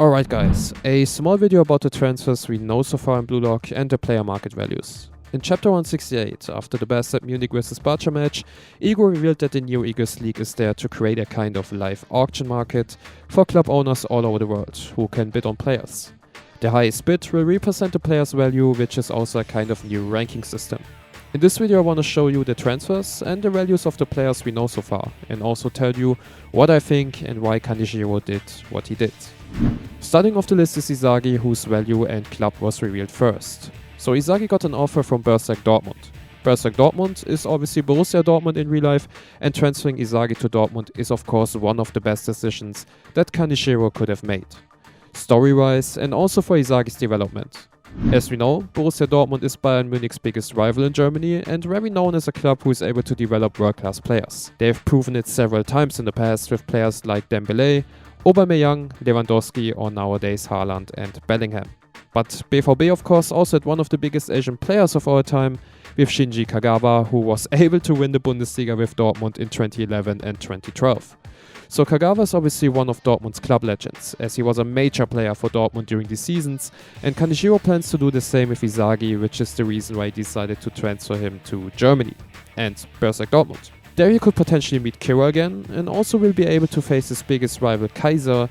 Alright guys, a small video about the transfers we know so far in Blue Lock and the player market values. In chapter 168, after the best at Munich vs Barcha match, Ego revealed that the new Eagles League is there to create a kind of live auction market for club owners all over the world who can bid on players. The highest bid will represent the player's value, which is also a kind of new ranking system. In this video I want to show you the transfers and the values of the players we know so far, and also tell you what I think and why Kaneshiro did what he did. Starting off the list is Isagi, whose value and club was revealed first. So Isagi got an offer from Berserk Dortmund. Berserk Dortmund is obviously Borussia Dortmund in real life, and transferring Isagi to Dortmund is of course one of the best decisions that Kaneshiro could have made. Story-wise and also for Isagi's development. As we know, Borussia Dortmund is Bayern Munich's biggest rival in Germany and very known as a club who is able to develop world-class players. They have proven it several times in the past with players like Dembele, Aubameyang, Lewandowski or nowadays Haaland and Bellingham. But BVB of course also had one of the biggest Asian players of all time with Shinji Kagawa, who was able to win the Bundesliga with Dortmund in 2011 and 2012. So Kagawa is obviously one of Dortmund's club legends, as he was a major player for Dortmund during these seasons, and Kaneshiro plans to do the same with Isagi, which is the reason why he decided to transfer him to Germany and Berserk Dortmund. There he could potentially meet Kira again, and also will be able to face his biggest rival Kaiser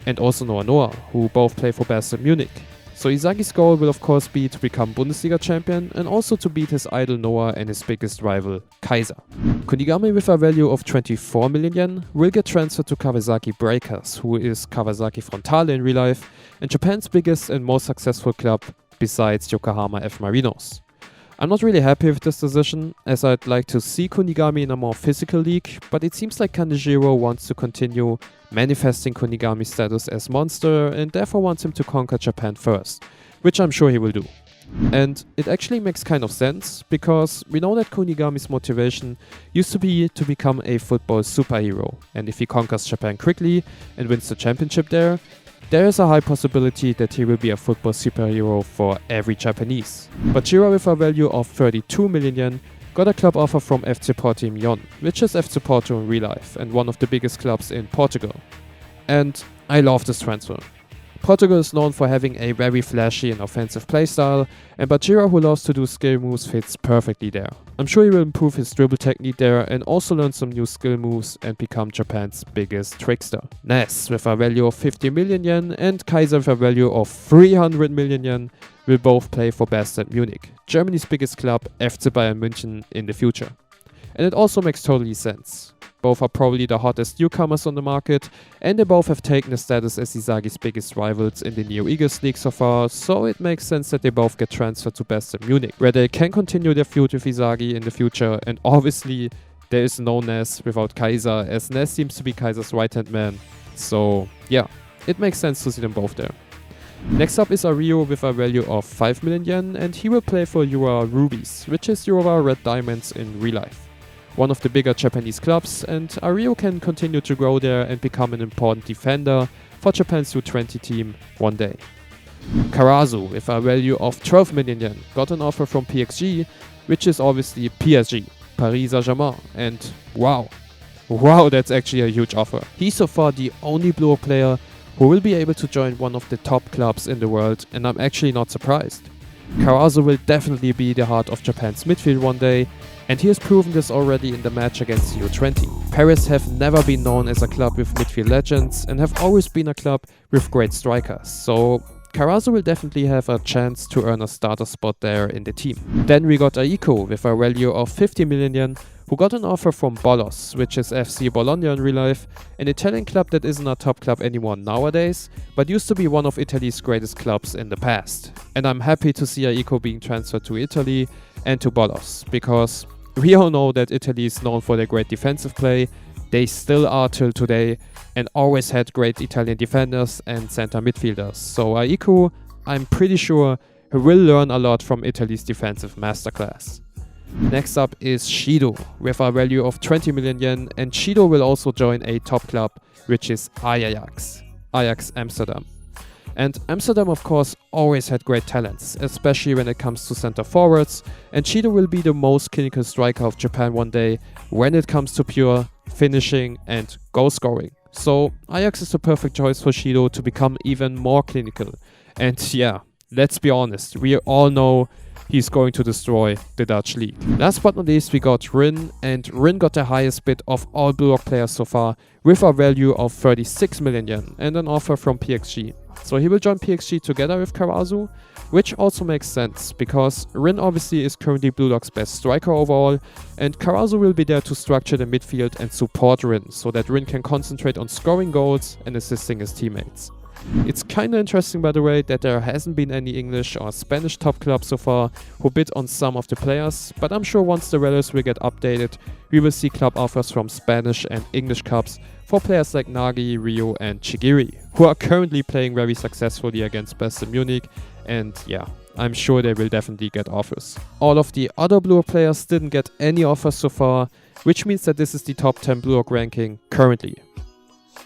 and also Noah, who both play for Bayern Munich. So Isagi's goal will of course be to become Bundesliga champion and also to beat his idol Noah and his biggest rival Kaiser. Kunigami, with a value of 24 million yen, will get transferred to Kawasaki Breakers, who is Kawasaki Frontale in real life and Japan's biggest and most successful club besides Yokohama F. Marinos. I'm not really happy with this decision, as I'd like to see Kunigami in a more physical league, but it seems like Kaneshiro wants to continue manifesting Kunigami's status as monster and therefore wants him to conquer Japan first, which I'm sure he will do. And it actually makes kind of sense, because we know that Kunigami's motivation used to be to become a football superhero, and if he conquers Japan quickly and wins the championship there is a high possibility that he will be a football superhero for every Japanese. Bachira, with a value of 32 million yen, got a club offer from FC Portimão, which is FC Porto in real life and one of the biggest clubs in Portugal. And I love this transfer. Portugal is known for having a very flashy and offensive playstyle, and Bachira, who loves to do skill moves, fits perfectly there. I'm sure he will improve his dribble technique there and also learn some new skill moves and become Japan's biggest trickster. Ness, with a value of 50 million yen, and Kaiser, with a value of 300 million yen, will both play for Bayern Munich, Germany's biggest club, FC Bayern München, in the future. And it also makes totally sense. Both are probably the hottest newcomers on the market, and they both have taken the status as Isagi's biggest rivals in the Neo Eagles League so far, so it makes sense that they both get transferred to Bayern Munich, where they can continue their feud with Isagi in the future, and obviously there is no Ness without Kaiser, as Ness seems to be Kaiser's right-hand man, so yeah, it makes sense to see them both there. Next up is Ario, with a value of 5 million yen, and he will play for Urawa Rubies, which is Urawa Red Diamonds in real life. One of the bigger Japanese clubs, and Ario can continue to grow there and become an important defender for Japan's U20 team one day. Karazu, with a value of 12 million yen, got an offer from PXG, which is obviously PSG, Paris Saint-Germain, and wow, that's actually a huge offer. He's so far the only blue player who will be able to join one of the top clubs in the world, and I'm actually not surprised. Karazu will definitely be the heart of Japan's midfield one day, and he has proven this already in the match against the U20. Paris have never been known as a club with midfield legends and have always been a club with great strikers, so Karazu will definitely have a chance to earn a starter spot there in the team. Then we got Aiko, with a value of 50 million yen, who got an offer from Bolos, which is FC Bologna in real life, an Italian club that isn't a top club anymore nowadays, but used to be one of Italy's greatest clubs in the past. And I'm happy to see Aiko being transferred to Italy and to Bolos, because we all know that Italy is known for their great defensive play. They still are till today, and always had great Italian defenders and center midfielders. So Aiko, I'm pretty sure he will learn a lot from Italy's defensive masterclass. Next up is Shido, with a value of 20 million yen, and Shido will also join a top club, which is Ajax Amsterdam. And Amsterdam of course always had great talents, especially when it comes to center forwards, and Shido will be the most clinical striker of Japan one day when it comes to pure finishing and goal scoring. So Ajax is the perfect choice for Shido to become even more clinical. And yeah, let's be honest, we all know he's going to destroy the Dutch league. Last but not least, we got Rin, and Rin got the highest bid of all Blue Lock players so far, with a value of 36 million yen and an offer from PXG. So he will join PXG together with Karasu, which also makes sense, because Rin obviously is currently Blue Lock's best striker overall, and Karasu will be there to structure the midfield and support Rin, so that Rin can concentrate on scoring goals and assisting his teammates. It's kinda interesting, by the way, that there hasn't been any English or Spanish top clubs so far who bid on some of the players, but I'm sure once the values will get updated, we will see club offers from Spanish and English clubs for players like Nagi, Rio and Chigiri, who are currently playing very successfully against Best Munich, and yeah, I'm sure they will definitely get offers. All of the other Blue Lock players didn't get any offers so far, which means that this is the top 10 Blue Lock ranking currently.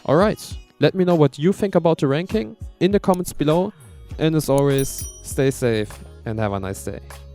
Alright. Let me know what you think about the ranking in the comments below, and as always, stay safe and have a nice day.